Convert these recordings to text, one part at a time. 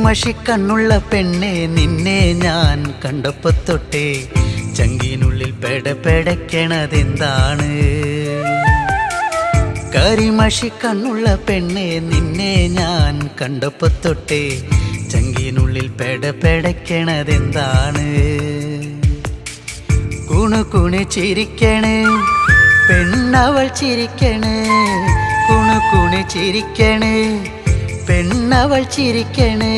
കരിമഷിക്കണ്ണുള്ള പെണ്ണെ നിന്നെ ഞാൻ കണ്ടപ്പോ തൊട്ടേ ചങ്കിനുള്ളിൽ പെടപെടക്കണതെന്താണ്? കരിമഷിക്കണ്ണുള്ള പെണ്ണെ നിന്നെ ഞാൻ കണ്ടപ്പോ തൊട്ടേ ചങ്കിനുള്ളിൽ പെടപെടക്കണതെന്താണ്? കുണുകുണു ചിരിക്കണേ പെണ്ണവൾ ചിരിക്കണേ, കുണുകുണു ചിരിക്കണേ പെണ്ണവൾ ചിരിക്കണേ.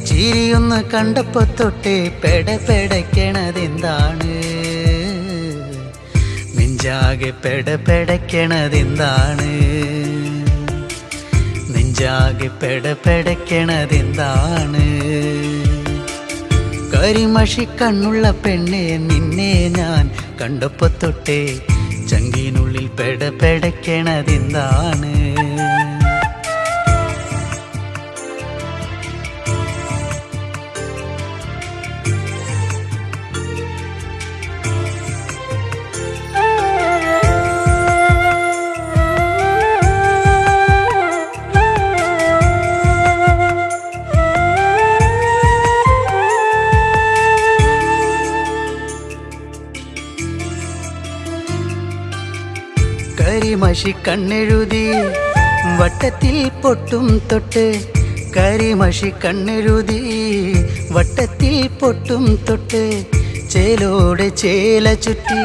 ചിരിയൊന്ന് കണ്ടപ്പോ തൊട്ടേ പെടപെടക്കണതെന്താണ്? നെഞ്ചാകെ പെടപെടക്കണതെന്താണ്? നെഞ്ചാകെ പെടപെടക്കണതെന്താണ്? കരിമഷിക്കണ്ണുള്ള പെണ്ണെ നിന്നെ ഞാൻ കണ്ടപ്പോ തൊട്ടേ ചങ്കിനുള്ളിൽ പെടപെടക്കണതെന്താണ്? കരിമഷിക്കണ്ണെഴുതി വട്ടത്തിൽ പൊട്ടും തൊട്ട്, കരിമഷിക്കണ്ണെഴുതി വട്ടത്തിൽ പൊട്ടും തൊട്ട്, ചേലോടെ ചേല ചുറ്റി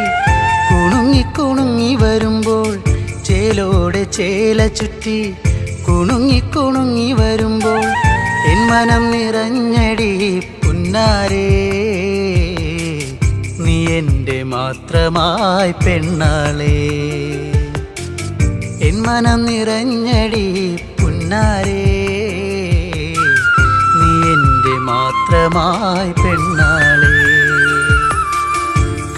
കുണുങ്ങി കുണുങ്ങി വരുമ്പോൾ, ചേലോടെ ചേല ചുറ്റി കുണുങ്ങി കുണുങ്ങി വരുമ്പോൾ എൻ മനം നിറഞ്ഞടി പുന്നാരേ, നീ എൻ്റെ മാത്രമായി പെണ്ണാളേ. എൻ മനം നിറഞ്ഞടി പുന്നാരേ, നീ എൻ്റെ മാത്രമായി പെണ്ണാളേ.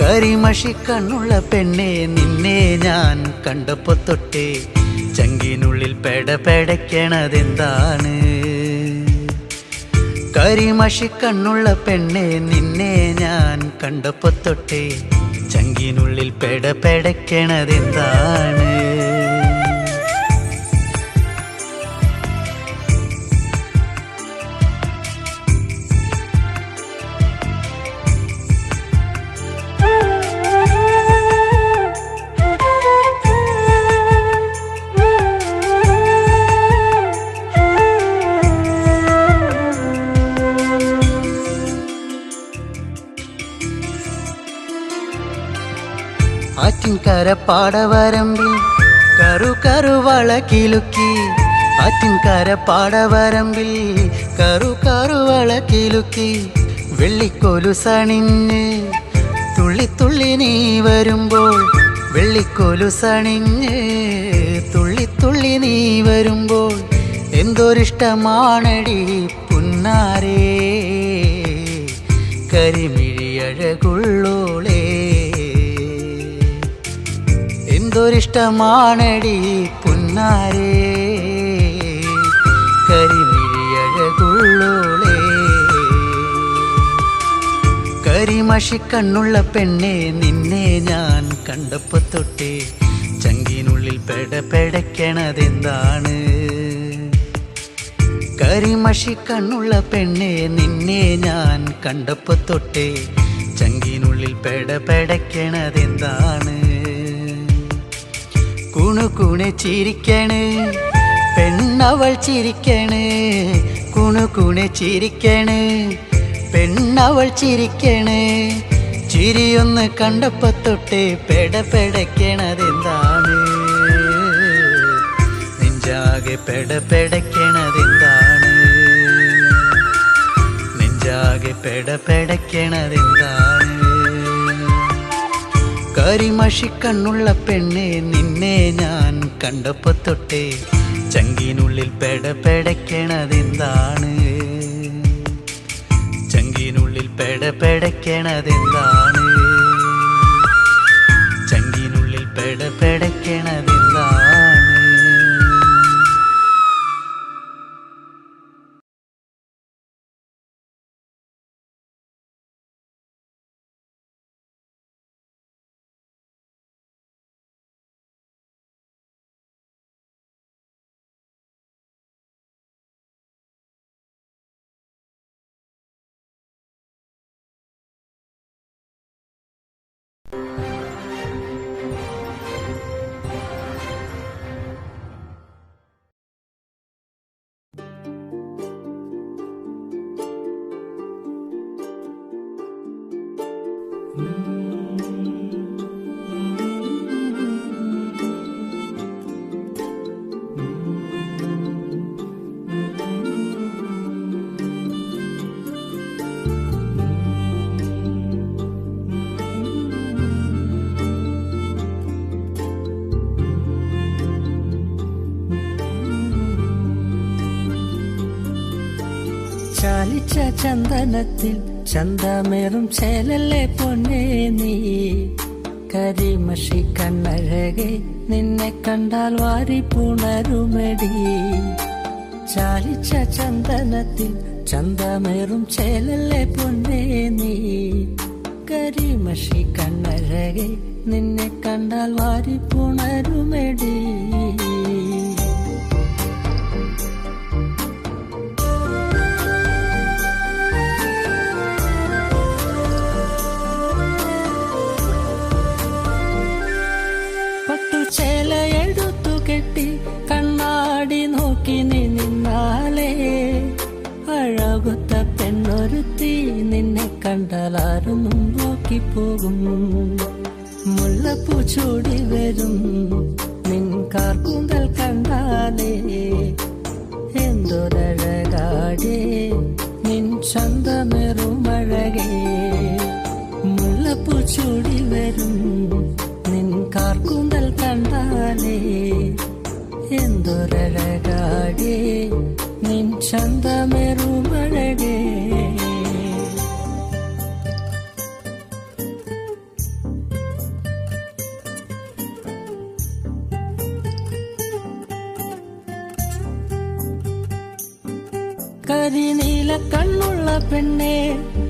കരിമഷിക്കണ്ണുള്ള പെണ്ണെ നിന്നെ ഞാൻ കണ്ടപ്പോ തൊട്ടേ ചങ്കിനുള്ളിൽ പെടപെടക്കണതെന്താണ്? കരിമഷിക്കണ്ണുള്ള പെണ്ണെ നിന്നെ ഞാൻ കണ്ടപ്പോ തൊട്ടേ ചങ്കിനുള്ളിൽ പെടപെടക്കണതെന്താണ്? ആറ്റിൻകര പാടവരമ്പിൽ കറു കറുവള കിലുക്കി, ആറ്റിൻകര പാടവരമ്പിൽ കറു കറുവള കിലുക്കി, വെള്ളിക്കൊലുസണിഞ്ഞ് തുള്ളി തുള്ളി നീ വരുമ്പോൾ, വെള്ളിക്കൊലുസണിഞ്ഞ് തുള്ളി തുള്ളി നീ വരുമ്പോൾ എന്തൊരിഷ്ടമാണടി പുന്നാരേ, കരിമിഴിയഴകുള്ളോളേ. എന്തൊരിഷ്ടമാണടി പുന്നാരേ, കരിമിഴിയഴകുള്ളോളേ. കരിമഷിക്കണ്ണുള്ള പെണ്ണെ നിന്നെ ഞാൻ കണ്ടപ്പോ തൊട്ടേ ചങ്കിനുള്ളിൽ പെടപെടക്കണതെന്താണ്? കരിമഷിക്കണ്ണുള്ള പെണ്ണെ നിന്നെ ഞാൻ കണ്ടപ്പോ തൊട്ടേ ചങ്കിനുള്ളിൽ പെടപെടക്കണതെന്താണ്? കുണുകുണു ചിരിക്കണേ പെണ്ണവൾ ചിരിക്കണേ, കുണുകുണു ചിരിക്കണേ പെണ്ണവൾ ചിരിക്കണേ. ചിരിയൊന്ന് കണ്ടപ്പോ തൊട്ടേ പെടപെടക്കണതെന്താണ്? നെഞ്ചാകെ പെടപെടക്കണതെന്താണ്? നെഞ്ചാകെ പെടപെടക്കണതെന്താണ്? കരിമഷിക്കണ്ണുള്ള പെണ്ണെ നിന്നെ ഞാൻ കണ്ടപ്പോ തൊട്ടേ ചങ്കിനുള്ളിൽ പെടപെടക്കണതെന്താണ്? ചങ്കിനുള്ളിൽ പെടപെടക്കണതെന്താണ്? ചങ്കിനുള്ളിൽ പെടപെടക്കണതെന്താണ്? ചാലിച്ച ചന്ദനത്തിൽ ചന്തമേറും ചേലല്ലേ പൊന്നേ നീ, കരിമഷി കണ്ണഴകെ നിന്നെ കണ്ടാൽ വാരി പുണരുമെടി. ചാലിച്ച ചന്ദനത്തിൽ ചന്തമേറും ചേലല്ലേ പൊന്നേ നീ, കരിമഷി കണ്ണഴകെ നിന്നെ കണ്ടാൽ വാരി പുണരുമെടി. ചേലയെടുത്തു കെട്ടി കണ്ണാടി നോക്കി നീ നിന്നാലേ, അഴകുത്ത പെണ്ണൊരുത്തി നിന്നെ കണ്ടാലാരും നോക്കിപ്പോകും. മുല്ലപ്പൂ ചൂടി വരും നിൻ കാർക്കൂന്തൽ കണ്ടാലേ, എന്തൊരഴകാടേ നിൻ ചന്തമേറുമഴകേ. മുല്ലപ്പൂ ചൂടി വരും നിൻ കാർക്കൂന്തൽ കണ്ടാലേ, എന്തൊരഴകാടേ നിൻ ചന്തമേറുമഴകേ. കരിനീല കണ്ണുള്ള പെണ്ണേ,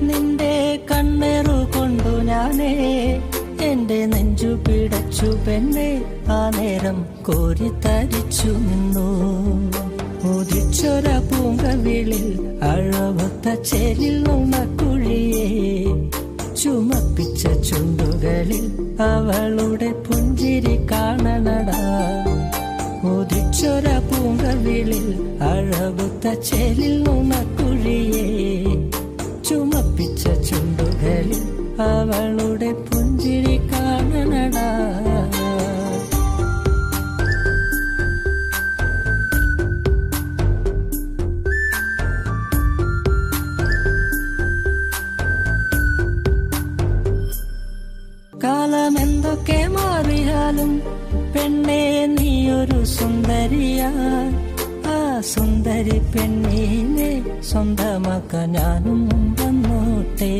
നിന്റെ കണ്ണേറു കൊണ്ടു ഞാനേ എന്റെ നെഞ്ചു പിടച്ചു പെണ്ണേ, ആ നേരം കോരിത്തരിച്ചു നിന്നു. ഉദിച്ചൊര പൂങ്കവിളിൽ അഴവത്ത ചേലിൽ നുണക്കുഴിയെ, ചുമപ്പിച്ച ചുണ്ടുകളിൽ അവളുടെ പുഞ്ചിരി കാണണടാ. ഉദിച്ചൊര പൂങ്കവിളിൽ അഴവത്ത ചേലിൽ നുണക്കുഴിയെ, ചുമപ്പിച്ച ചുണ്ടുകളിൽ അവളുടെ പുഞ്ചിരി കാണണടാ. കാലമെന്തൊക്കെ മാറിയാലും പെണ്ണേ നീയൊരു സുന്ദരിയാ. ആ സുന്ദരി പെണ്ണീനെ സ്വന്തമാക്കാൻ ഞാനും വന്നോട്ടെ.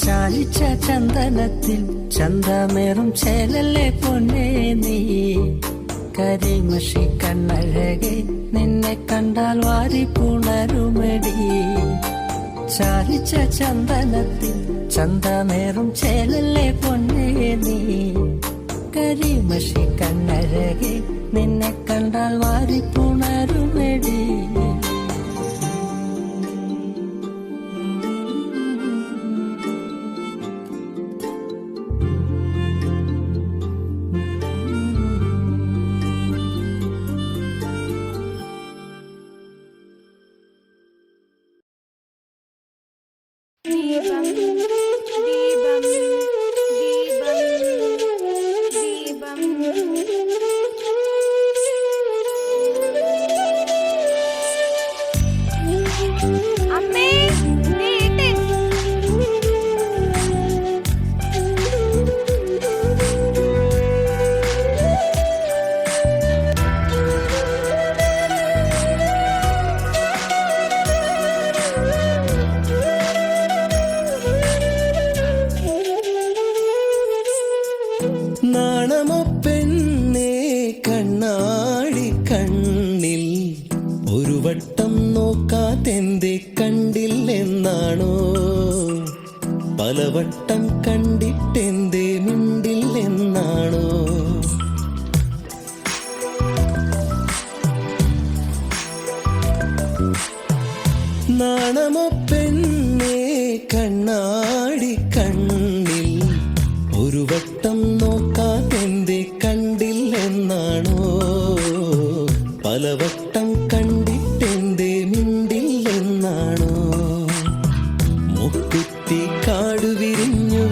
ചാലിച്ച ചന്ദനത്തിൽ ചന്തമേറും ചേലല്ലേ പൊന്നേ നീ, കരിമഷി കണ്ണഴകെ നിന്നെ കണ്ടാൽ വാരി പുണരുമെടി. ചാലിച്ച ചന്ദനത്തിൽ ചന്തമേറും ചേലല്ലേ പൊന്നേ നീ, കരിമഷി കണ്ണഴകെ നിന്നെ കണ്ടാൽ വാരി പുണരുമെടി. ദീപം ദീപം ദീപം ദീപം. അമ്മേ നീട്ടൻ. നാണമോ പെണ്ണേ കണ്ണാടി കണ്ണിൽ, ഒരു വട്ടം നോക്കാതെന്തേ കണ്ടില്ലെന്നാണോ, പലവട്ടം കണ്ടിട്ടെന്തേ മിണ്ടില്ലെന്നാണോ. നാണമോ പെണ്ണേ കണ്ണാടി കണ്ണിൽ, ഒരു വട്ടം നോക്കാതെന്തേ കണ്ടില്ലെന്നാണോ, പലവട്ടം കണ്ടിട്ടെന്തേ മിണ്ടില്ലെന്നാണോ. മുക്കുത്തി കാടു വിരിഞ്ഞു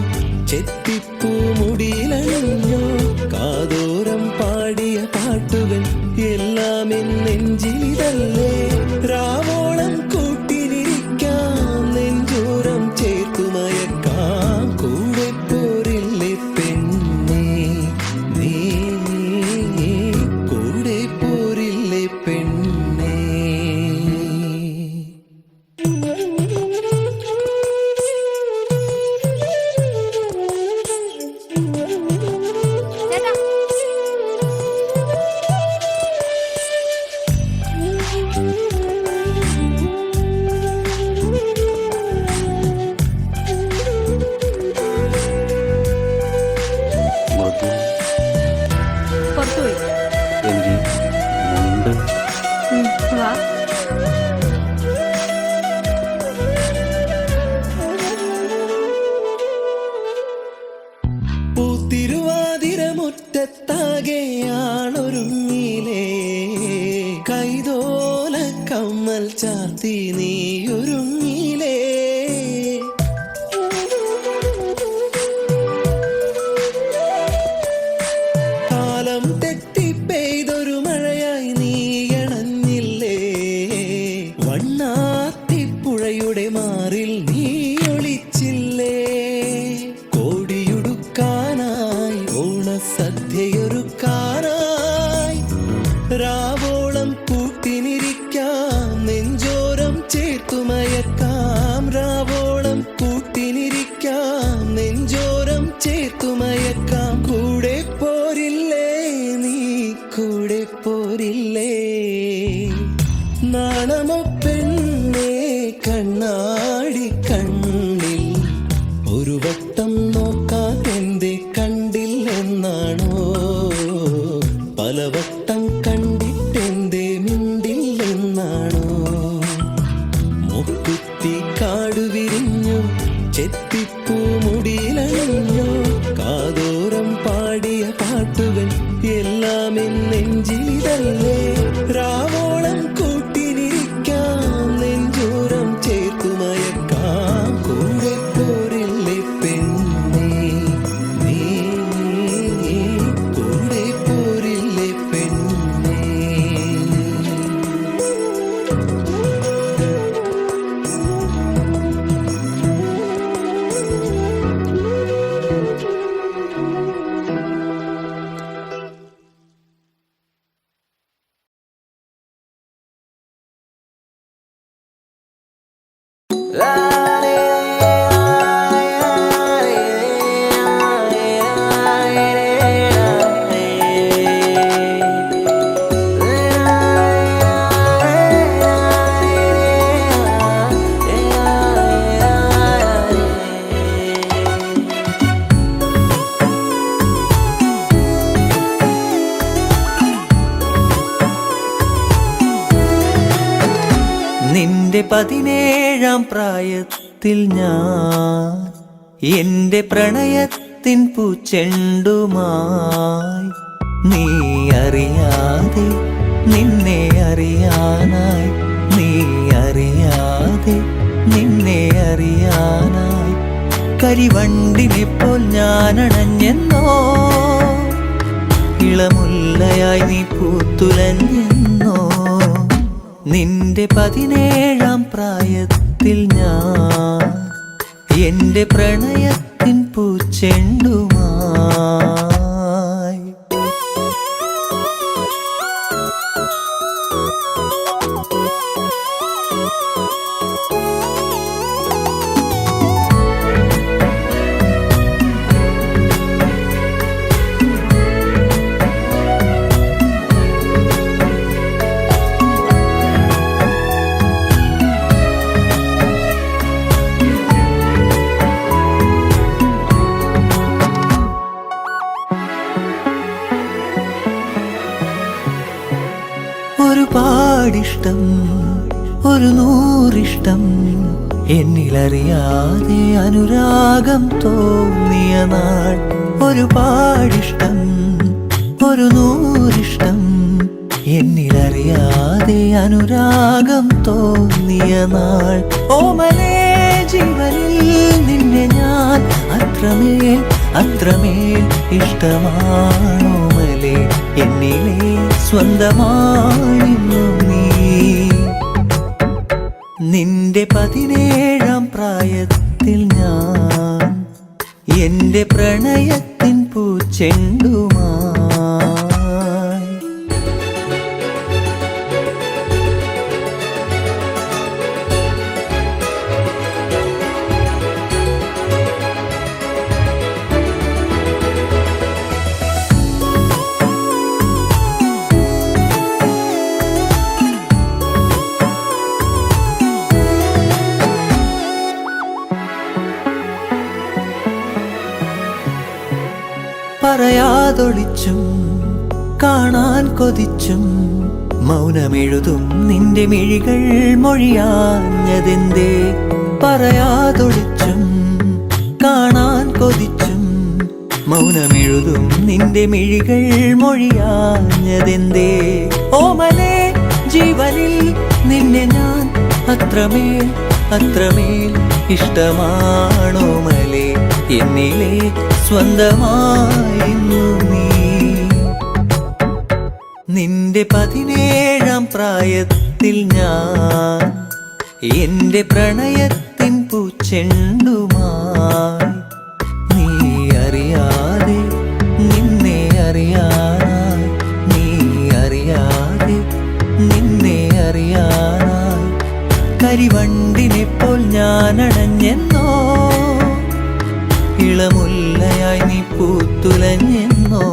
മറഞ്ഞു ചെത്തിപ്പൂ മുടിയിലണിഞ്ഞു കാതോരം പാടിയ പാട്ടുകൾ എല്ലാം നെഞ്ചിലിതല്ലേ രാവോളം കൂട്ടിനിരിക്കാം നെഞ്ചോരം ചേർത്തു മയക്കാം കൂടെ പോരില്ലേ പെണ്ണേ നീ കൂടെ പോരില്ലേ പെണ്ണേ. നിന്റെ 17-ാം പ്രായത്തിൽ ഞാൻ എന്റെ പ്രണയത്തിൻ പൂച്ചെണ്ടുമായി നീ അറിയാതെ നിന്നെ അറിയാനായി നീ അറിയാതെ നിന്നെ അറിയാനായി കരിവണ്ടിനെപ്പോൾ ഞാനണഞ്ഞെന്നോ ഇളമുല്ലയായി നീ പൂത്തുലഞ്ഞെന്നോ നിന്റെ 17-ാം പ്രായത്തിൽ ഞാൻ എന്റെ പ്രണയത്തിൻ പൂച്ചെണ്ടുമായി ഒരുപാടിഷ്ടം ഒരു നൂറിഷ്ടം എന്നിലറിയാതെ അനുരാഗം തോന്നിയ നാൾ ഒരുപാടിഷ്ടം ഒരു നൂറിഷ്ടം എന്നിലറിയാതെ അനുരാഗം തോന്നിയ നാൾ ഓമലേ ജീവനിൽ നിന്നെ ഞാൻ അത്രമേൽ അത്രമേൽ ഇഷ്ടമാണോമലേ എന്നിലെ സ്വന്തമായിരുന്നു നീ നിന്റെ 17-ാം പ്രായത്തിൽ ഞാൻ എന്റെ പ്രണയത്തിൻ പൂച്ചെണ്ടുമായി പറയാതൊളിച്ചും കാണാൻ കൊതിച്ചും മൗനമെഴുതും നിന്റെ മിഴികൾ മൊഴിയാഞ്ഞതെന്തേ പറയാതൊളിച്ചും കാണാൻ കൊതിച്ചും മൗനമെഴുതും നിന്റെ മിഴികൾ മൊഴിയാഞ്ഞതെന്തേ ഓമലേ ജീവനിൽ നിന്നെ ഞാൻ അത്രമേൽ അത്രമേൽ ഇഷ്ടമാണോമലേ എന്നിലെ സ്വന്തമായിരുന്നു നീ നിന്റെ 17-ാം പ്രായത്തിൽ ഞാൻ എന്റെ പ്രണയത്തിൻ പൂച്ചെണ്ടുമായി നീ അറിയാതെ നിന്നെ അറിയാനായി നീ അറിയാതെ നിന്നെ അറിയാനായി കരിവണ്ടിനെപ്പോൾ ഞാനണഞ്ഞെന്നോ ഇളമുല്ലയായി നീ പൂത്തുലഞ്ഞെന്നോ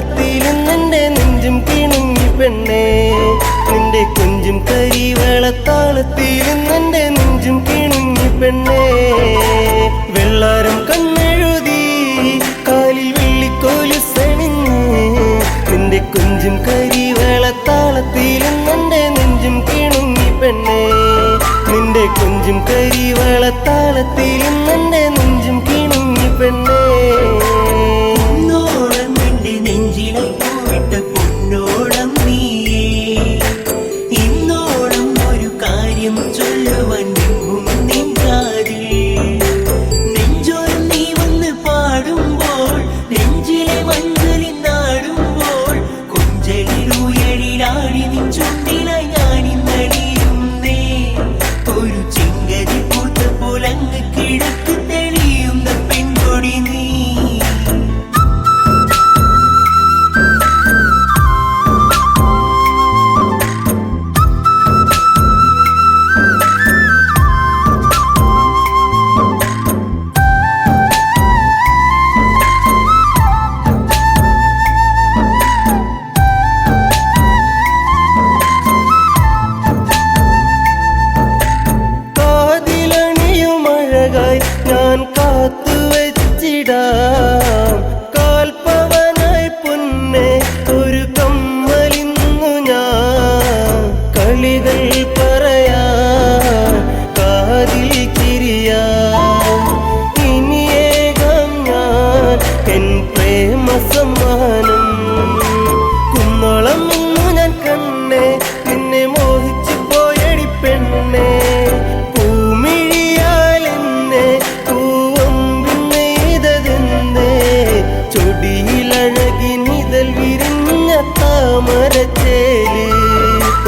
വെള്ളത്താളത്തിലും നിന്റെ നെഞ്ചും കിണുങ്ങി പെണ്ണേ നിന്റെ കൊഞ്ചും കരി വെള്ളത്താളത്തിലും നിന്റെ നെഞ്ചും കിണുങ്ങി പെണ്ണേ വെള്ളാരം കണ്ണെഴുതി കാലിൽ വെള്ളിക്കോലു സണിഞ്ഞ് നിന്റെ കൊഞ്ചും കരി വെള്ളത്താളത്തിലും നിന്റെ നെഞ്ചും കിണുങ്ങി പെണ്ണേ നിന്റെ കൊഞ്ചും കരി വെള്ളത്താളത്തിലും നിന്റെ നെഞ്ചും കിണുങ്ങി പെണ്ണേ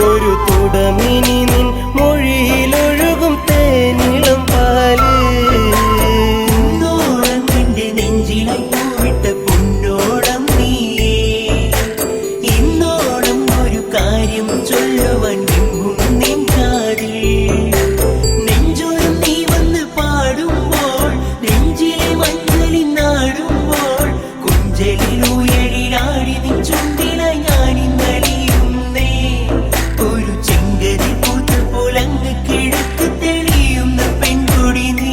ഒരു തുടമിനി നിൻ മൊഴിയിലൊഴുകും തേനിളം പാല് നിന്റെ നെഞ്ചിലായി പൂവിട്ട പൊന്നോളം നീയേ ഇന്നോളം ഒരു കാര്യം ചൊല്ലുവാൻ നിൻ കാതിൽ നെഞ്ചോരം നീ വന്ന് പാടുമ്പോൾ നെഞ്ചിലെ മഞ്ഞളിൽ നാടുമ്പോൾ കുഞ്ചലിലൂയലിലാടി നിൻ ചുണ്ടിലായി ഞാനിന്നലിയുന്നേ ഒരു ചെങ്കരി പൂത്ത പോലങ്ങ് കിഴക്ക് തെളിയുന്ന പെൺകൊടി നീ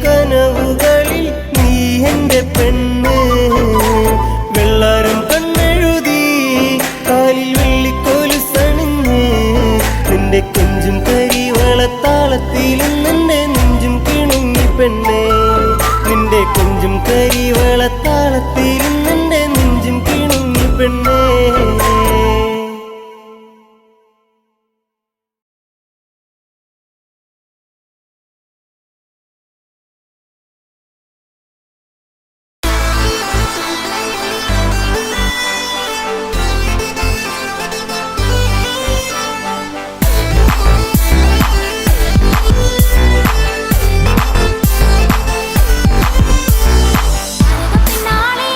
കനവുകളിൽ നീ എന്റെ പെണ്ണ് വെള്ളാരം കണ്ണെഴുതി കാലിൽ വെള്ളിക്കോലു സണിഞ്ഞ് നിന്റെ കൊഞ്ചും കരി വളത്താളത്തിലും നിന്റെ നെഞ്ചും കിണുങ്ങി പെണ്ണേ നിന്റെ കൊഞ്ചും കരി വളത്താളത്തിലും നിന്റെ നെഞ്ചും കിണുങ്ങി പെണ്ണേ നാളെ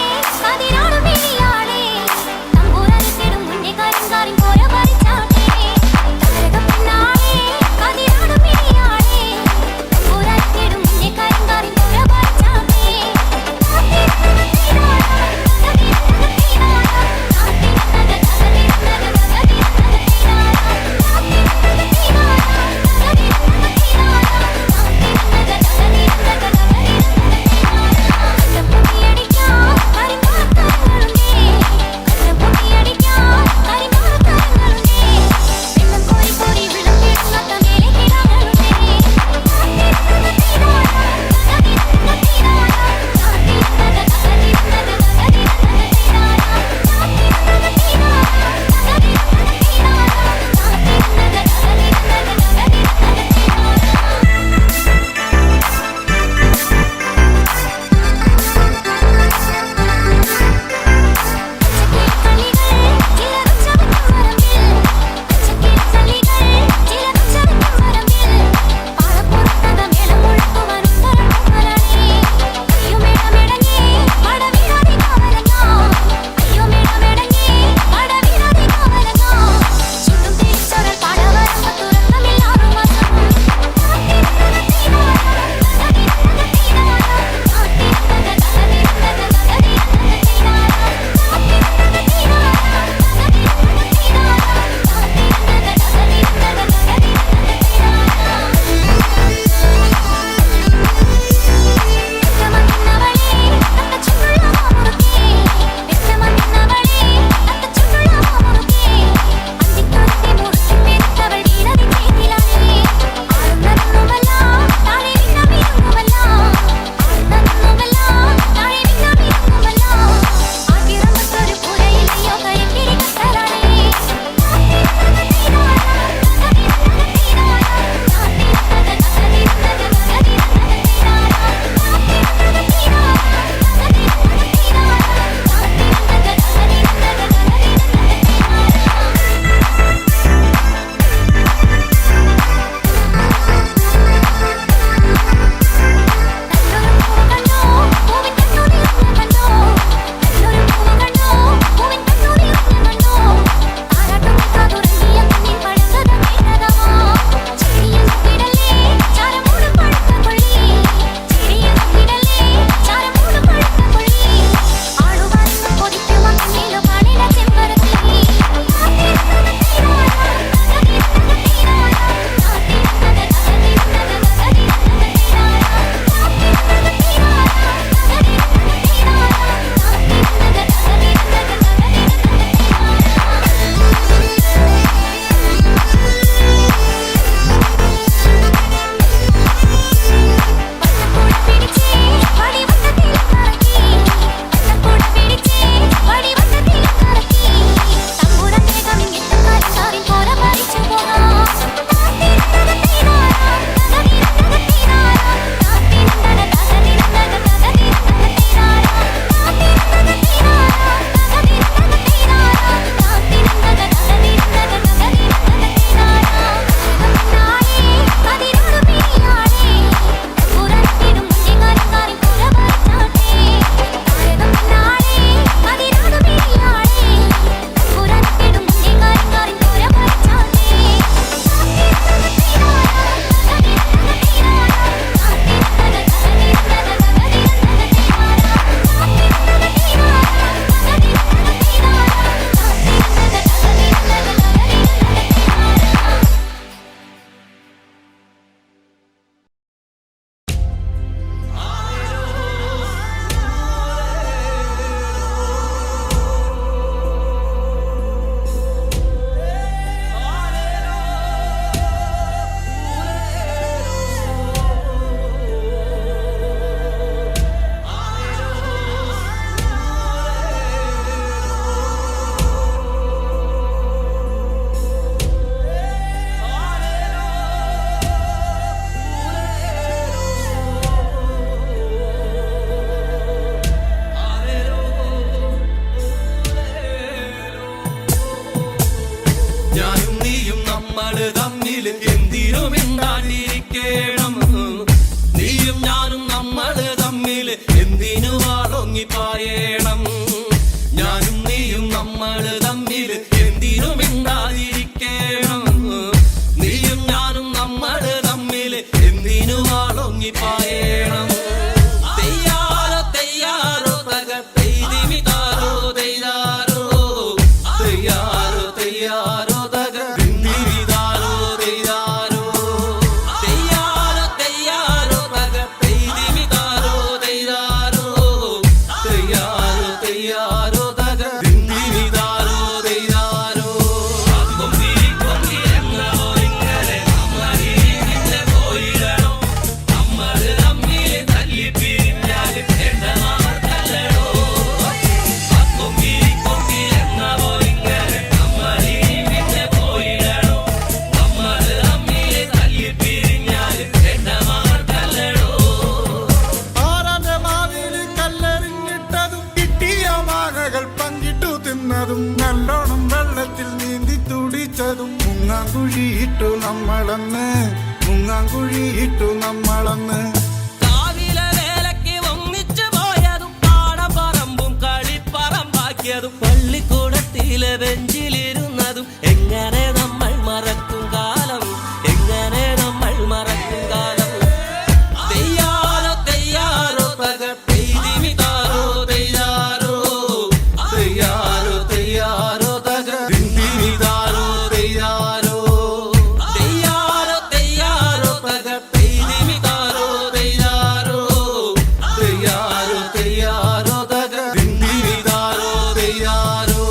പായണം. ഞാനും നീയും നമ്മള് തമ്മിൽ എന്തിനും മിണ്ടാതിരിക്കണം. നീയും ഞാനും നമ്മള് തമ്മിൽ എന്തിനും ആളൊങ്ങിപ്പായണം. തെയ്യാറോ തെയ്യാറോ തകർത്തെയ്തിമി താരോ തെയ്യാറോ തെയ്യാറോ തെയ്യാറോ തകർത്തിമി താരോ തെയ്യാറോ തെയ്യാറോ തെയ്യാറോ തകർത്തെയ്തിമി താരോ തെയ്യാറോ തെയ്യാറോ തെയ്യാറോ തകർത്തിമി താരോ തെയ്യാറോ. കൊമ്പി കൊമ്പി എന്നോ ഇങ്ങനെ നമ്മളിങ്ങനെ പോയിടണോ. നമ്മള് തമ്മിൽ തല്ലി പിരിഞ്ഞാൽ എണ്ണമാർക്കല്ലടോ. കൊമ്പി കൊമ്പി എന്നോ ഇങ്ങനെ നമ്മളിങ്ങനെ പോയിടണോ. നമ്മള് തമ്മിൽ തല്ലി പിരിഞ്ഞാൽ എണ്ണമാർക്കല്ലടോ. ആരാന്റെ മാവില് കല്ലെറിഞ്ഞിട്ടതും കിട്ടിയ മാങ്ങകൾ പങ്കിട്ടു തിന്നതും നല്ലോണം വെള്ളത്തിൽ നീന്തി തുടിച്ചതും മുങ്ങാങ്കുഴിയിട്ടു നമ്മളന്ന് മുങ്ങാങ്കുഴിയിട്ടു നമ്മളന്ന്. കാവിലെ വേലയ്ക്ക് ഒന്നിച്ചു പോയതും പാടപ്പറമ്പും കളിപ്പറമ്പാക്കിയതും പള്ളിക്കൂടത്തിലെ ബെഞ്ചിലിരുന്നതും എങ്ങനെ നമ്മൾ മറക്കും കാലം, എങ്ങനെ നമ്മൾ മറക്കും കാലം. തെയ്യാറോ തെയ്യാറോ തകർത്തെയ്തിമി താരോ തെയ്യാറോ തെയ്യാറോ തെയ്യാറോ തകർത്തിമി താരോ തെയ്യാറോ തെയ്യാറോ തെയ്യാറോ തകർത്തെയ്തിമി താരോ തെയ്യാറോ തെയ്യാറോ തെയ്യാറോ തകർത്തിമി താരോ തെയ്യാറോ.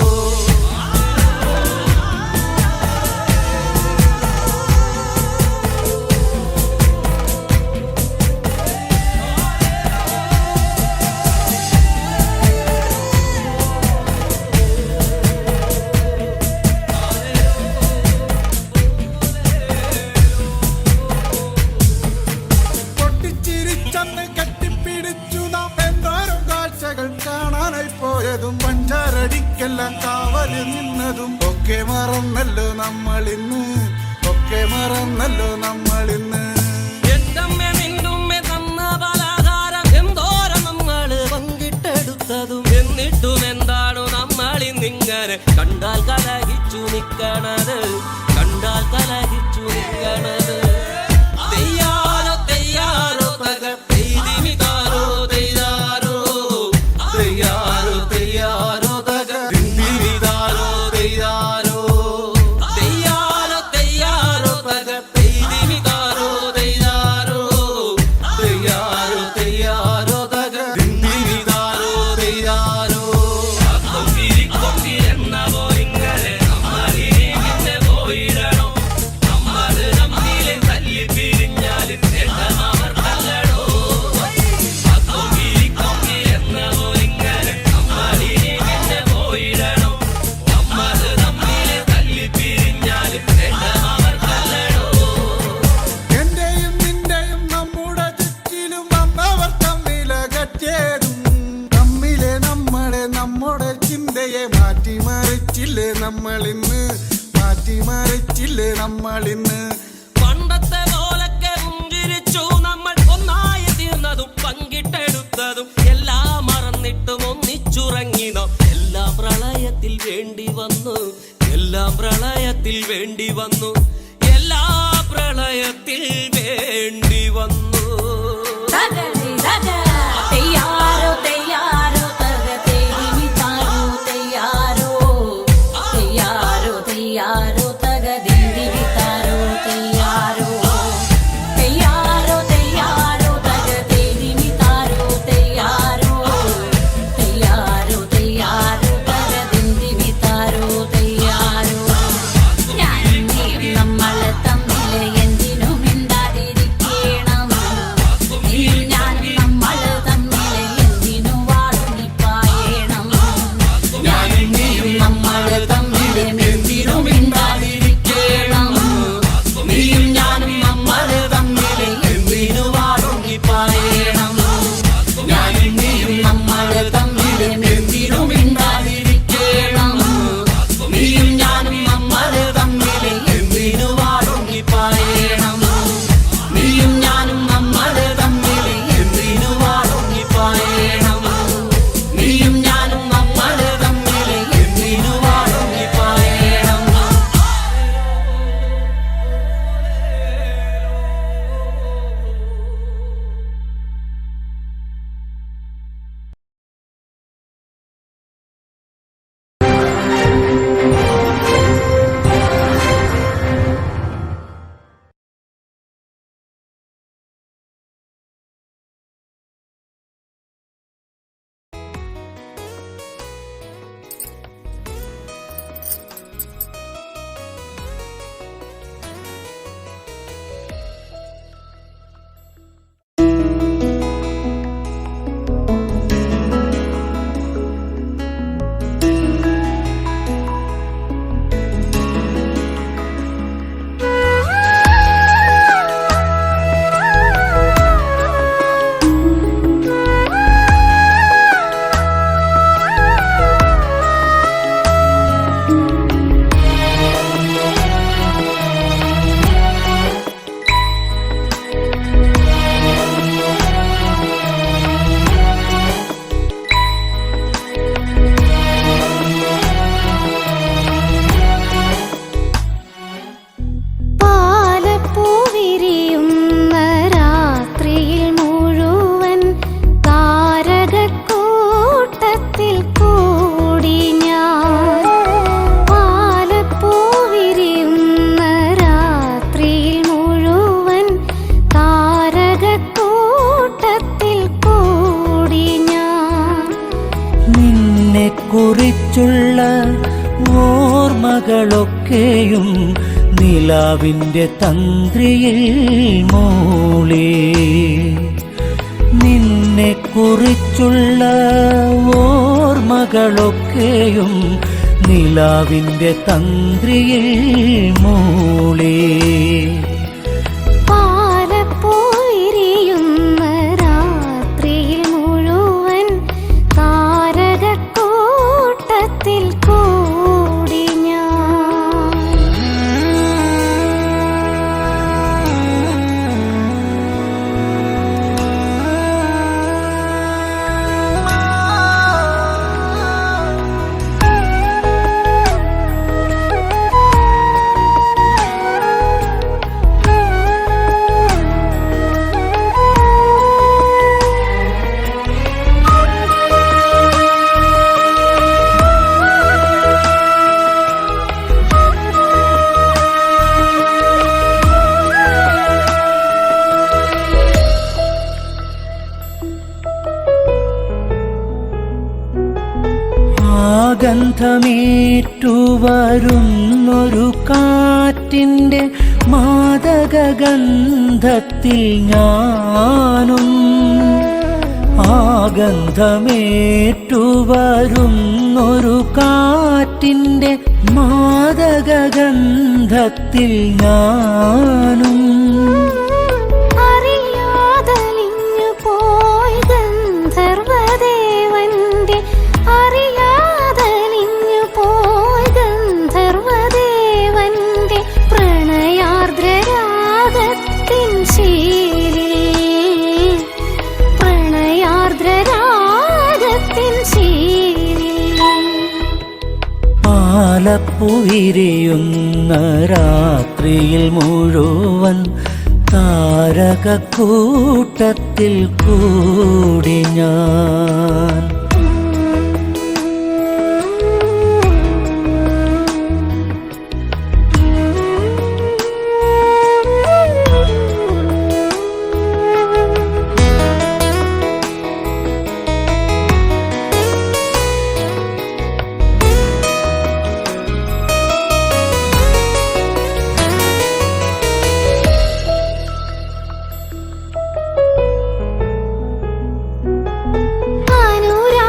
പൊട്ടിച്ചിരിച്ചന്ന് കെട്ടിപ്പിടിച്ചു നാം എന്തോരം കാഴ്ചകൾ കാണാനായി പോയതും പഞ്ചാരടിക്കെല്ലാം കാവല് നിന്നതും ഒക്കെ മറന്നല്ലോ നമ്മളിന്ന് ഒക്കെ മറന്നല്ലോ നമ്മളിന്ന്. എന്റമ്മേ നിന്റുമ്മേ തന്ന പലഹാരം എന്തോരം നമ്മള് പങ്കിട്ടെടുത്തതും എന്നിട്ടും എന്താണോ നമ്മളിന്നിങ്ങനെ കണ്ടാൽ കലഹിച്ചു നിക്കണത്, കണ്ടാൽ കലഹിച്ചു നിക്കണത്. തെയ്യാറോ തെയ്യാറോ തകർത്തെയ്തിമി താരോ തെയ്യാറോ തെയ്യാറോ തെയ്യാറോ തകർത്തിമി താരോ തെയ്യാറോ തെയ്യാറോ തെയ്യാറോ തകർത്തെയ്തിമി താരോ തെയ്യാറോ തെയ്യാറോ തെയ്യാറോ തകർത്തിമി താരോ തെയ്യാറോ. കൊമ്പി കൊമ്പി എന്നോ ഇങ്ങനെ നമ്മളിങ്ങനെ പോയിടണോ. നമ്മള് തമ്മിൽ തല്ലി പിരിഞ്ഞാൽ എണ്ണമാർക്കല്ലടോ. കൊമ്പി കൊമ്പി എന്നോ ഇങ്ങനെ നമ്മളിങ്ങനെ പോയിടണോ. നമ്മള് തമ്മിൽ തല്ലി പിരിഞ്ഞാൽ എണ്ണമാർക്കല്ലടോ. എന്റെയും നിന്റെയും നമ്മുടെ ചുറ്റിലും വന്നവർ തമ്മിലകറ്റേതും തമ്മിലെ നമ്മളെ നമ്മുടെ ചിന്തയെ മാറ്റിമറിച്ചില്ലേ നമ്മളിന്ന് മാറ്റിമറിച്ചില്ലേ നമ്മളിന്ന്. പണ്ടത്തെ പോലൊക്കെ പുഞ്ചിരിച്ചു നമ്മൾ ഒന്നായി തീർന്നതും പങ്കിട്ടെടുത്തതും എല്ലാം മറന്നിട്ടും ഒന്നിച്ചുറങ്ങി നാം. എല്ലാം പ്രളയത്തിൽ വേണ്ടി വന്നു, എല്ലാം പ്രളയത്തിൽ വേണ്ടി വന്നു, എല്ലാ പ്രളയത്തിൽ വേണ്ടി വന്നു. തെയ്യാറോ തെയ്യാറോ തകർത്തെയ്തിമി താരോ തെയ്യാറോ തെയ്യാറോ തെയ്യാറോ തകർത്തിമി താരോ തെയ്യാറോ തെയ്യാറോ തെയ്യാറോ തകർത്തെയ്തിമി താരോ തെയ്യാറോ തെയ്യാറോ തെയ്യാറോ തകർത്തിമി താരോ തെയ്യാറോ. ഞാനും നീയും നിന്നെ കുറിച്ചുള്ള ഓർമ്മകളൊക്കെയും നിലാവിൻ്റെ തന്ത്രിയിൽ മൂളി. നിന്നെ കുറിച്ചുള്ള ഓർമ്മകളൊക്കെയും നിലാവിൻ്റെ തന്ത്രിയിൽ മൂളി. പാലപ്പോയിരിയുന്ന രാത്രിയിൽ മുഴുവൻ താരകക്കൂട്ടത്തിൽ കൂടി ഞാൻ. ഗന്ധമേറ്റുവരുന്നൊരു കാറ്റിൻ്റെ മാദകഗന്ധത്തിൽ ഞാനും. ഗന്ധമേറ്റുവരുന്നൊരു കാറ്റിൻ്റെ മാദകഗന്ധത്തിൽ ഞാനും. അറിയാതലിഞ്ഞു പോയി ഗന്ധർവദേവന്റെ ഗന്ധർവദേവന്റെ പ്രണയാർദ്രരാഗത്തിൻ ശീലിൽ പ്രണയാർദ്രരാഗത്തിൻ ശീലിൽ. പാലപ്പുവിരിയുന്ന രാത്രിയിൽ മുഴുവൻ താരകക്കൂട്ടത്തിൽ കൂടി ഞാൻ.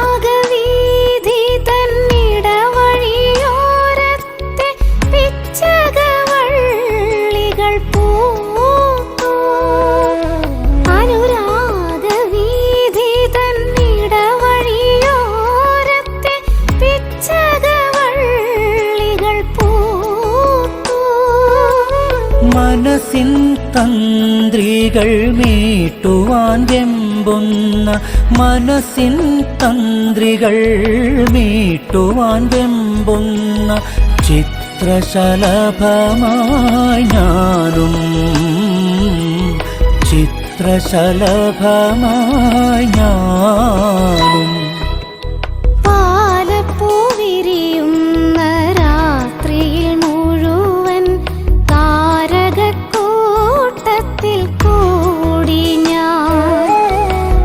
അനുരാഗവീഥി തന്നിടവഴിയോരത്തെ പിച്ചകവള്ളികൾ പൂത്തു. അനുരാഗവീഥി തന്നിടവഴിയോരത്തെ പിച്ചകവള്ളികൾ പൂത്തു. മനസ്സിൻ തന്ത്രികൾ മീട്ടുവാൻ വെമ്പുന്ന മനസ്സിൻ തന്ത്രികൾ മീട്ടുവാൻ വെമ്പുന്ന ചിത്രശലഭമായി ഞാനും. ചിത്രശലഭമായി ഞാനും. പാലപ്പൂവിരിയുന്ന രാത്രിയിൽ മുഴുവൻ താരകക്കൂട്ടത്തിൽ കൂടി ഞാൻ.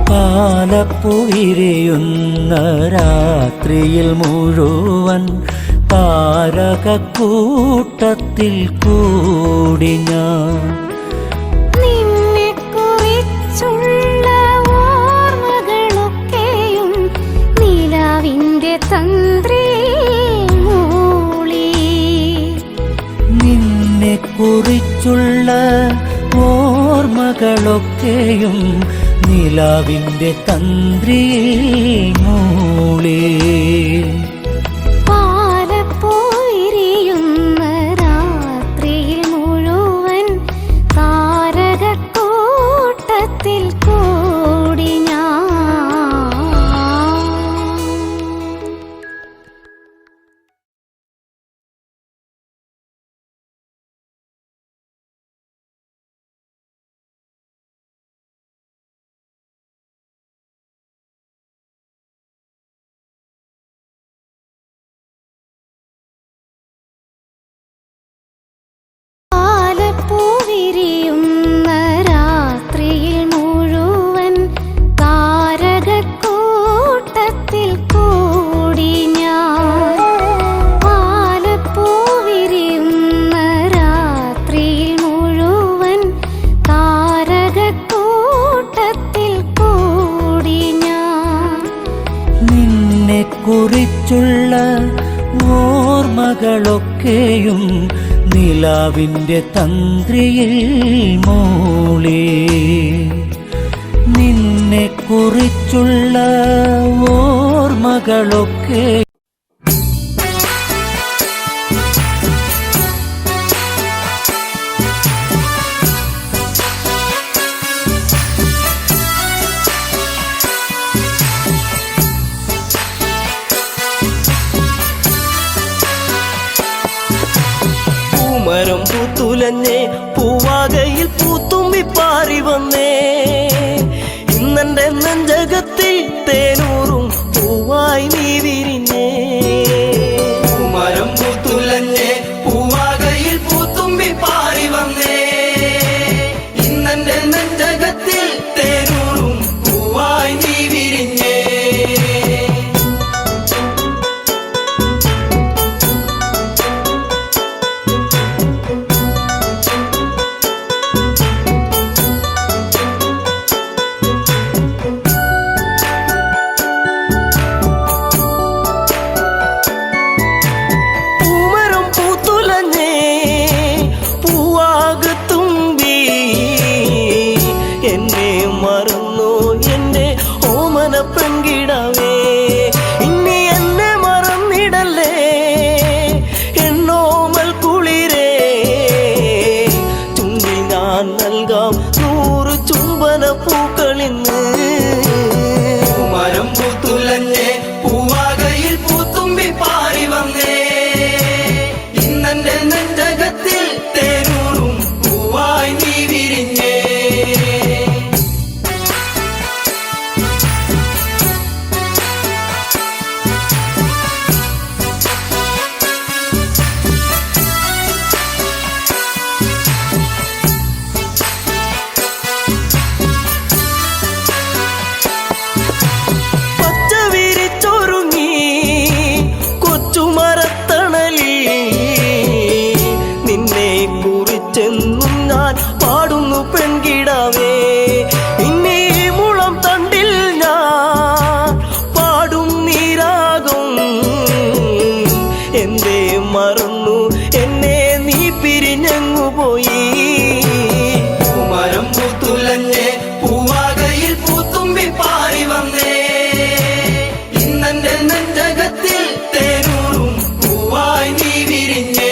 പാലപ്പുവിരിയുന്ന രാത്രിയിൽ മുഴുവൻ താരകക്കൂട്ടത്തിൽ കൂടി ഞാൻ. നിന്നെ കുറിച്ചുള്ള ഓർമ്മകളൊക്കെയും നിലാവിൻ്റെ തന്ത്രിയിൽ മൂളി. നിന്നെ കുറിച്ചുള്ള ഓർമ്മകളൊക്കെയും നിലാവിൻ്റെ തന്ത്രിയിൽ മൂളി. പാലപ്പോയിരിയുന്ന രാത്രിയിൽ മുഴുവൻ താരകക്കൂട്ടത്തിൽ കൂടി കുറിച്ചുള്ള ഓർമ്മകളൊക്കെയും നിലാവിൻ്റെ തന്ത്രിയിൽ മൂളി. നിന്നെ കുറിച്ചുള്ള ഓർമ്മകളൊക്കെ മരം പൂത്തുലഞ്ഞേ പൂവാകയിൽ പൂത്തുമ്പി പാറി വന്നേ. ഇന്നെന്റെ നെഞ്ചകത്തിൽ തേനൂറും പൂവായി നീ വിരിഞ്ഞേ. മരം പൂത്തുലഞ്ഞേ പൂവാകയിൽ പൂത്തുമ്പി പാറി വന്നേ. ഇന്നെന്റെ നെഞ്ചകത്തിൽ തേനൂറും പൂവായി നീ വിരിഞ്ഞേ. പെൺകിടാവേ ഇനി എന്നെ മറന്നിടല്ലേ എന്നോമൽ കുളിരേ. ചുണ്ടി ഞാൻ നൽകാം 100 ചുംബന പൂക്കളിന്ന്. മരം പൂത്തുലഞ്ഞേ പൂവാകയിൽ പൂത്തുമ്പി പാറി വന്നേ. ഇന്നെന്റെ നെഞ്ചകത്തിൽ തേനൂറും പൂവായി നീ വിരിഞ്ഞേ. ചെന്നും ഞാൻ പാടുന്നു പെൺകിടാവേ. ഇനി മുളം തണ്ടിൽ ഞാൻ പാടും നീരാകും. എന്തേ മറന്നു എന്നെ നീ പിരിഞ്ഞങ്ങുപോയി. മരം പൂത്തുലഞ്ഞേ പൂവാകയിൽ പൂത്തുമ്പി പാറി വന്നേ. ഇന്നെന്റെ നെഞ്ചകത്തിൽ തേനൂറും പൂവായി നീ വിരിഞ്ഞേ.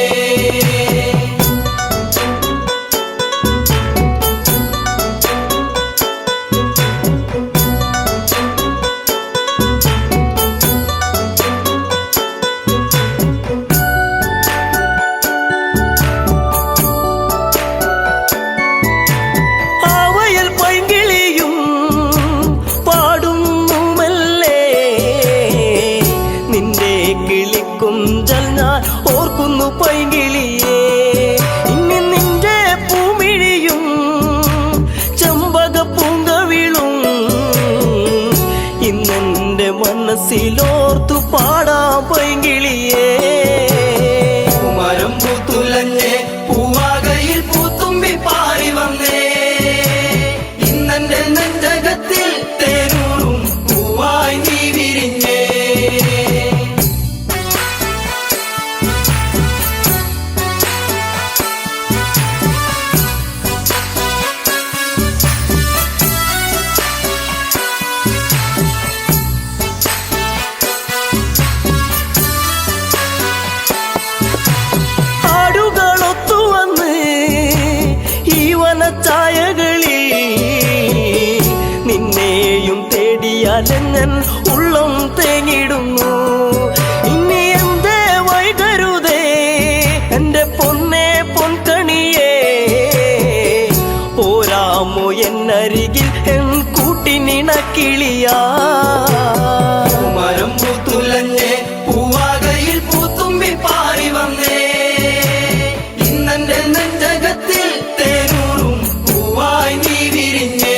കിളിക്കുഞ്ചൽ ഞാൻ ഓർക്കുന്നു പൈകിളിയേ. ഇനി നിന്റെ പൂമിഴിയും ചെമ്പക പൂങ്കവിളും ഇന്നെന്റെ മനസ്സിലോർത്തു പാടാം പൈകിളിയേ. മരം പൂത്തുലഞ്ഞേ പൂവാകയിൽ പൂത്തുമ്പി പാറി വന്നേ. ഇന്നെന്റെ നെഞ്ചകത്തിൽ തേനൂറും പൂവായി നീ വിരിഞ്ഞേ. ചായകളിൽ നിന്നെയും തേടിയാലെങ്ങൻ ഉള്ളം തേങ്ങിടുന്നു. ഇനി എന്തേ വൈകരുതേ എന്റെ പൊന്നേ പൊൻകണിയേ. പോരാമോ എന്നരികിൽ എൻ കൂട്ടിനിണക്കിളിയാ. മരം പൂത്തുലഞ്ഞേ പൂവാകയിൽ പൂത്തുമ്പി പാറി വന്നേ. ഇന്നെന്റെ നെഞ്ചകത്തിൽ തേനൂറും പൂവായി നീ വിരിഞ്ഞേ.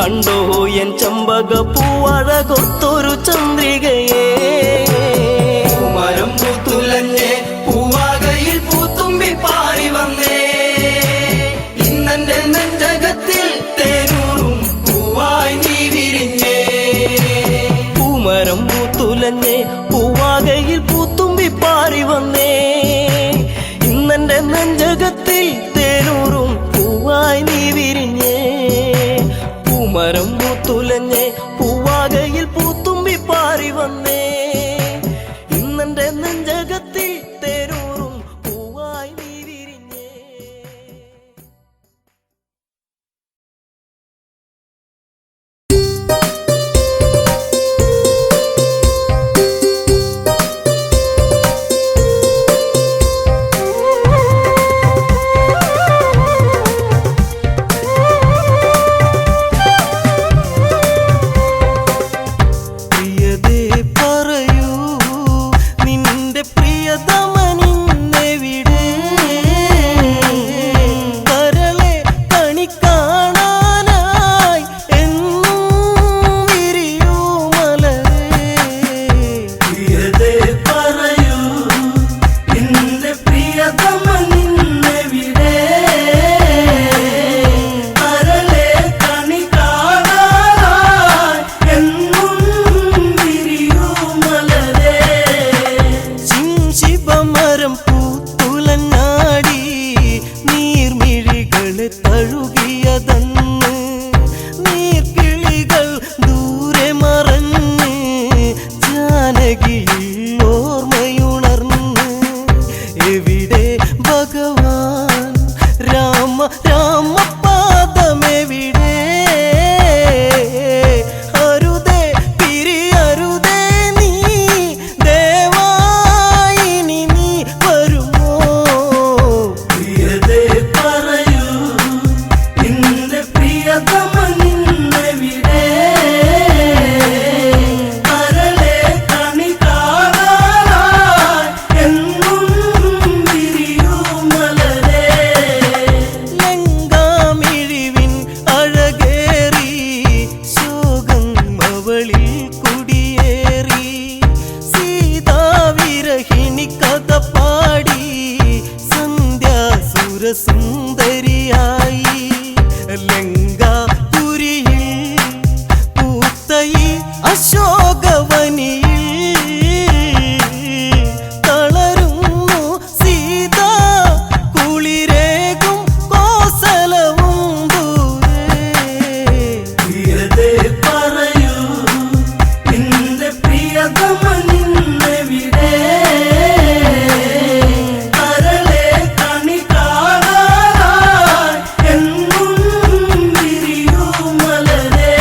കണ്ടോ എൻ ചമ്പക പൂവഴകൊത്തൊരു ചന്ദ്രികയെ മരം പൂത്തുലഞ്ഞേ പൂവാകയിൽ പൂത്തുമ്പി പാറി വന്നേ ഇന്നെന്റെ നെഞ്ചകത്തിൽ തേനൂറും പൂവായി നീ വിരിഞ്ഞേ പൂമരം പൂത്തുലഞ്ഞേ പൂവാകയിൽ പൂത്തുമ്പി പാറി വന്നേ ഇന്നെന്റെ നെഞ്ചകത്തിൽ തേനൂറും പൂവായി നീ വിരിഞ്ഞേ പൂമരം പൂത്തുലഞ്ഞേ പൂവാകയിൽ പൂത്തുമ്പി പാറി വന്നേ ഇന്നെന്റെ നെഞ്ചകത്തിൽ തേനൂറും പൂവായി നീ വിരിഞ്ഞേ. പ്രിയതേ പറയൂ നിന്റെ പ്രിയതമനിന്നെവിടെ കരളെ കണി കാണാനായി എന്നും വിരിയൂ മലരേ പ്രിയതേ പറയൂ നിന്റെ പ്രിയതമനിന്നെവിടെ കരളെ കണി കാണാനായി എന്നും വിരിയൂ മലരേ ശിവമരം പൂത്തുലഞ്ഞാടി നീർമിഴികളെ തഴുകിയതന്ന് നീർക്കിളികൾ ദൂരെ മറഞ്ഞ് ജാനകിയിൽ ഓർമ്മയുണർന്ന് എവിടെ ഭഗവാൻ രാമ രാമപാദമെവിടെ അരുതേ പിരിയരുതേ നീ ദേവായിനി നീ വരുമോ പ്രിയതേ പറയൂ നിന്റെ പ്രിയതമനിന്നെവിടെ കരളെ കണി കാണാനായി എന്നും വിരിയൂ മലരേ ലങ്കാമിഴിവിൻ അഴകേറി ശോകം അവളിൽ കുടിയേറി സീതാവിരഹിണി കഥ പാടി സന്ധ്യാസുരസുന്ദരിയായി ലങ്കാപുരിയിൽ പൂത്തയി അശോകവനിയിൽ തളരുന്നു സീത കുളിരേകും കോസലവും ദൂരെ പ്രിയതേ പറയൂ നിന്റെ പ്രിയതമനിന്നെവിടെ കരളെ കണി കാണാനായി എന്നും വിരിയൂ മലരേ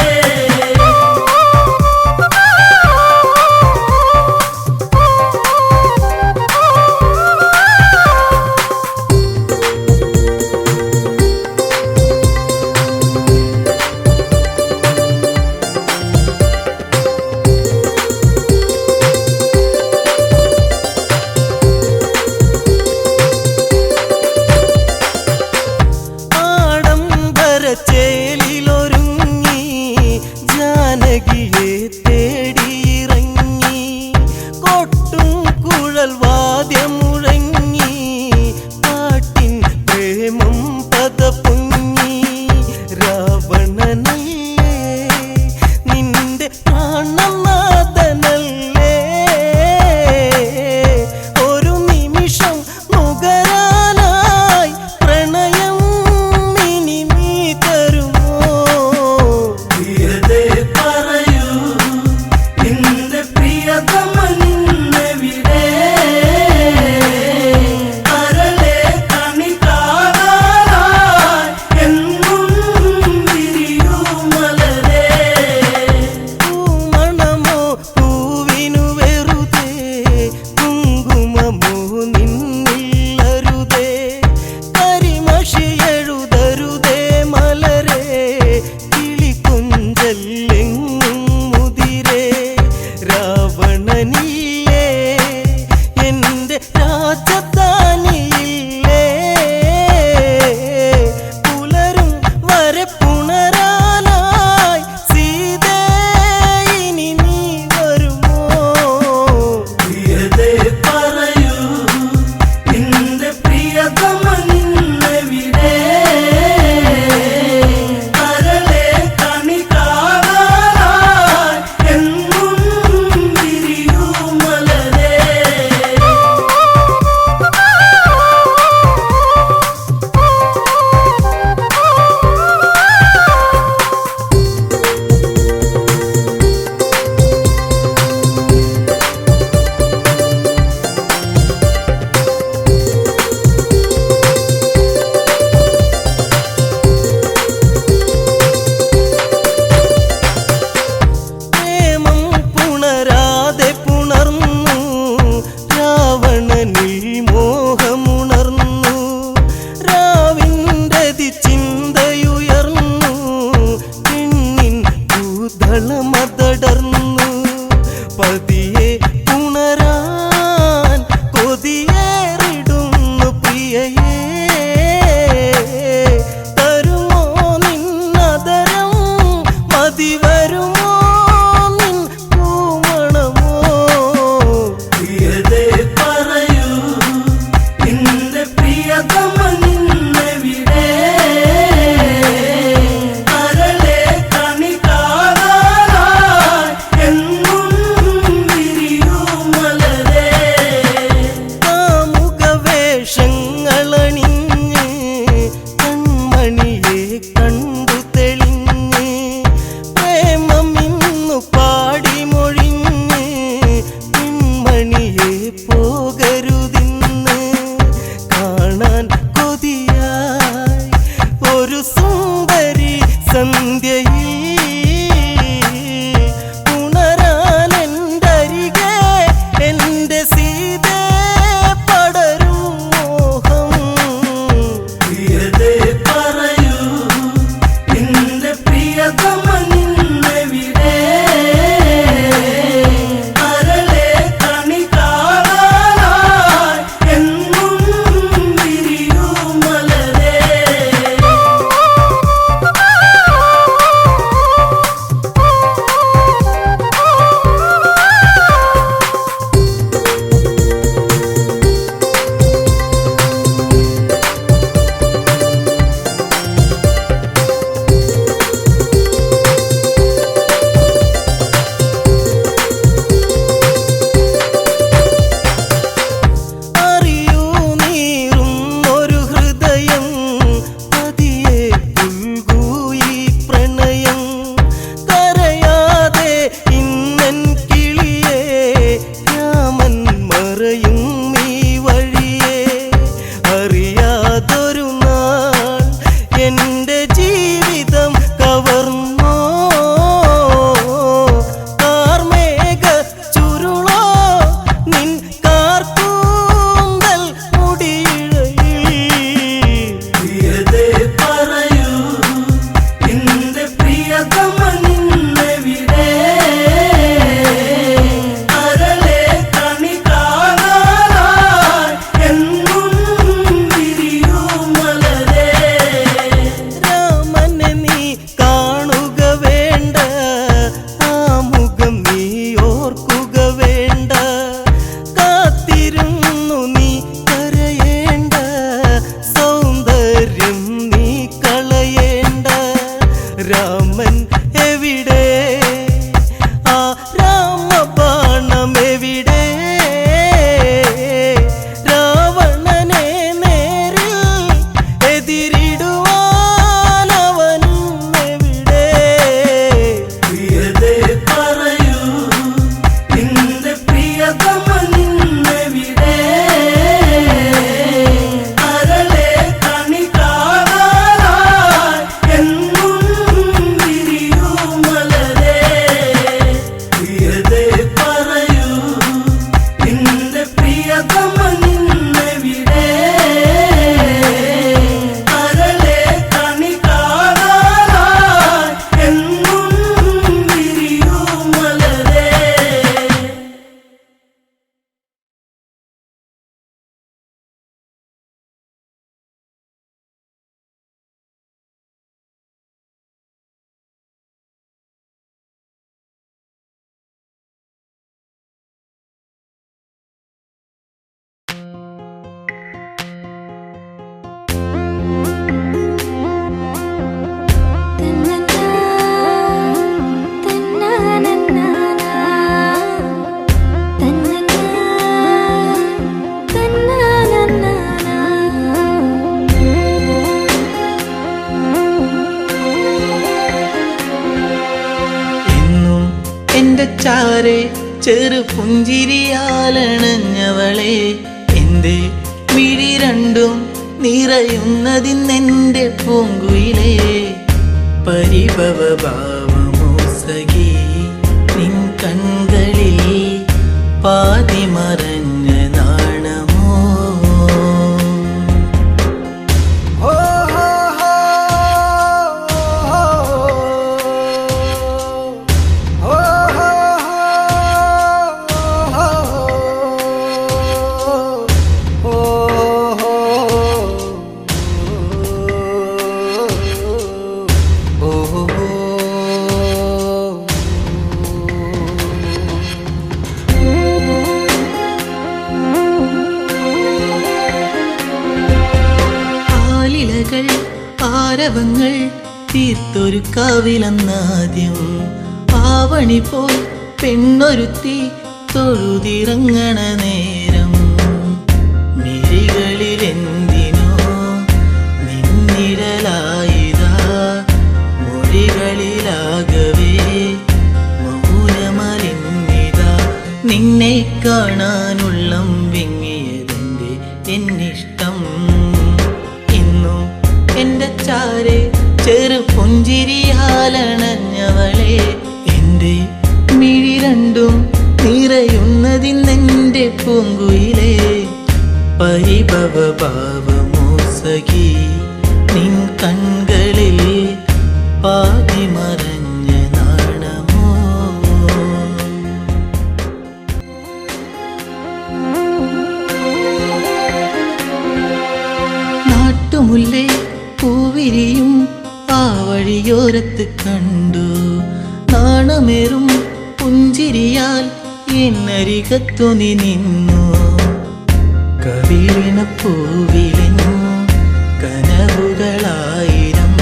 ആഡംബരച്ചേലിലൊരുങ്ങി ജാനകിയെ തേടിയിറങ്ങി കൊട്ടും കുഴൽ വാദ്യം മുഴങ്ങി പാട്ടിൻ പ്രേമം പദപൊങ്ങി രാവണനല്ലേ നിന്റെ പ്രാണനാഥനല്ലേ ഒരു നിമിഷം നുകരാനായി പ്രണയം ഇനി നീ തരുമോ സുന്ദരി സന്ധ്യയിൽ ഉണരാൻ എന്തരികെ എന്റെ സീതേ പടരും മോഹം. പ്രിയതേ പറയൂ നിന്റെ പ്രിയതമനിന്നെവിടെ അരളെ കണി കാണാനായി എന്നും വിരിയൂ മലരേ. അറിയൂ നീറും ഒരു ഹൃദയം പതിയെ പുൽകൂ ഈ പ്രണയം. കരയാതെ ഇന്നൻ കിളിയേ രാമൻ മറയും ഈ വഴിയേ. അറിയാതൊരു നാൾ എന്റെ ജീവിതം കവർന്നോ കാർമേഘ ചുരുളോ നിൻ കാർക്കൂന്തൽ മുടിയിഴയിൽ. പ്രിയതേ പറയൂ നിന്റെ പ്രിയതമനിന്നെവിടെ അരളെ കണി കാണാനായി എന്നും വിരിയൂ മലരേ. രാമനെ നീ കാണുക വേണ്ട, ആ മുഖം നീ ഓർക്കുക വേണ്ട. കാത്തിരുന്നു നീ കരയേണ്ട, സൗന്ദര്യം നീ കളയേണ്ട. രാമൻ എവിടെ, ആ രാമബാണം എവിടെ? രാവണനെ നേരിൽ എതിരിടുവാൻ അവനും എവിടെ? പ്രിയതേ പറയൂ നിന്റെ പ്രിയതമനിന്നെവിടെ അരളെ കണി കാണാനായി എന്നും വിരിയൂ മലരേ. പ്രിയതേ പറയൂ നിന്റെ പ്രിയതമനിന്നെവിടെ അരളെ കണി കാണാനായി എന്നും വിരിയൂ മലരേ. എന്നും എന്റെ ചാരെ ചെറു പുഞ്ചിരിയാലണഞ്ഞവളെ എന്റെ മിഴി രണ്ടും നിറയുന്നതിന്നെന്റെ പൂങ്കുയിലേ. പരിഭവ ഭാവമോ സഖി നിൻ കൺകളിൽ പാതി മറഞ്ഞ നാണമോ. ആരവങ്ങൾ തീർത്തൊരു കാവിലെന്നാദ്യം ആവണി പോൽ പെണ്ണൊരുത്തി തൊഴുതിറങ്ങണ നേരം മിഴികളിലെന്തിനോ നിന്നിഴലായിതാ മൊഴികളിലാകവേ മൗനമലിഞ്ഞിതാ നിന്നെ കാണാനുള്ളം വിങ്ങിയതെന്റെ എന്നിഷ്ടം. ഇന്നും എന്റെ ചാരെ ചെറു പുഞ്ചിരിയാലണഞ്ഞവളെ എൻ്റെ മിഴി രണ്ടും നിറയുന്നതിന്നെൻ്റെ പൂങ്കുയിലേ പരിഭവ ഭാവമോ സഖി നിൻ കൺകളിൽ പാതി മറഞ്ഞ നാണമോ നാട്ടുമുല്ലേ പൂവിരിയും ആ വഴിയോരത്ത് കണ്ടു നാണമേറും പുഞ്ചിരിയാൽ എന്നരികത്തു നീ നിന്നു കവിളിന പൂവിലെന്നു കനവുകളായിരം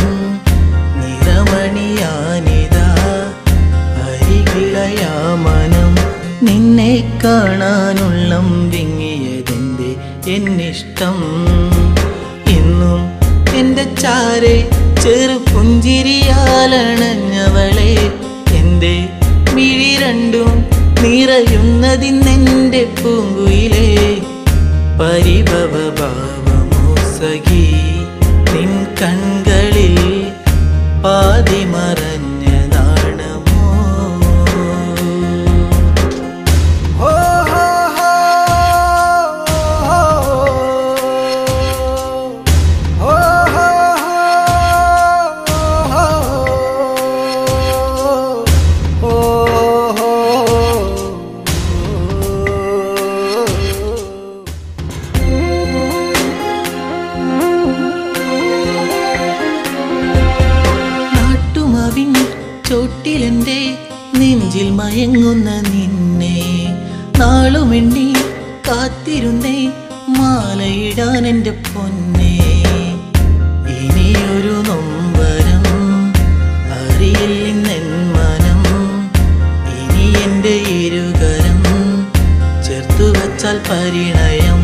നിറമണിയാനിതാ അരികിളയാ മനം നിന്നെ കാണാനുള്ളം വിങ്ങിയതെന്റെ എന്നിഷ്ടം ഇന്നും എൻ്റെ ചാരെ ചെറു പുഞ്ചിരിയാലണഞ്ഞവളെ എൻ്റെ മിഴി രണ്ടും നിറയുന്നതിന്നെൻ്റെ പൂങ്കുയിലേ പരിഭവ ഭാവമോ സഖി നിൻ കൺകളിൽ പാതി മറഞ്ഞ നാണമോ ചോട്ടിലെൻ്റെ നെഞ്ചിൽ മയങ്ങുന്ന നിന്നെ നാളുമെണ്ണി കാത്തിരുന്നേ മാലയിടാൻ എൻ്റെ പൊന്നെ ഇനിയൊരു നൊമ്പരം അറിയില്ലെന്നെൻ മനം ഇനി എൻ്റെ ഇരുകരം ചേർത്തു വച്ചാൽ പരിണയം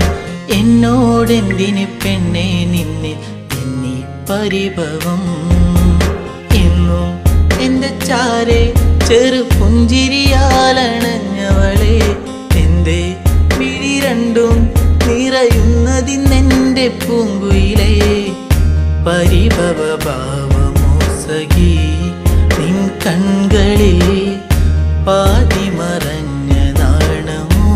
എന്നോടെന്തിന് പെണ്ണെ നിന്നെ എന്നീ പരിഭവം എന്നും എൻ്റെ ചാരെ ചെറു പുഞ്ചിരിയാലണഞ്ഞവളെ എൻ്റെ മിഴി രണ്ടും നിറയുന്നതിന്നെൻ്റെ പൂങ്കുയിലേ പരിഭവ ഭാവമോ സഖി നിൻ കൺകളിൽ പാതി മറഞ്ഞ നാണമോ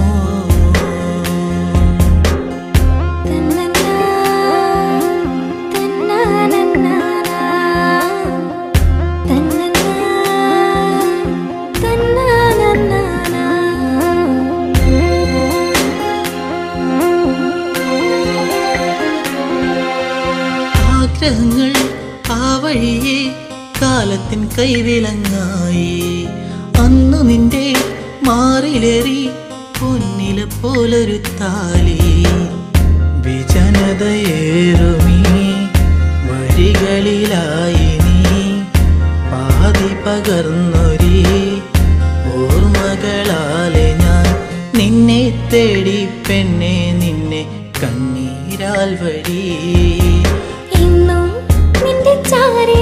ആഗ്രഹങ്ങൾ ആ വഴിയെ കാലത്തിൻ കൈവിലങ്ങായി അന്നു നിന്റെ മാറിലേറി പൊന്നില പോലൊരു താലി വിജനതയേറുമീ വഴികളിലായി നീ പാതി പകർന്നൊരി ഓർമ്മകളാലെ ഞാൻ നിന്നെ തേടി പെണ്ണെ നിന്നെ കണ്ണീരാൽ വഴി ഇന്നും നിന്റെ ചാരേ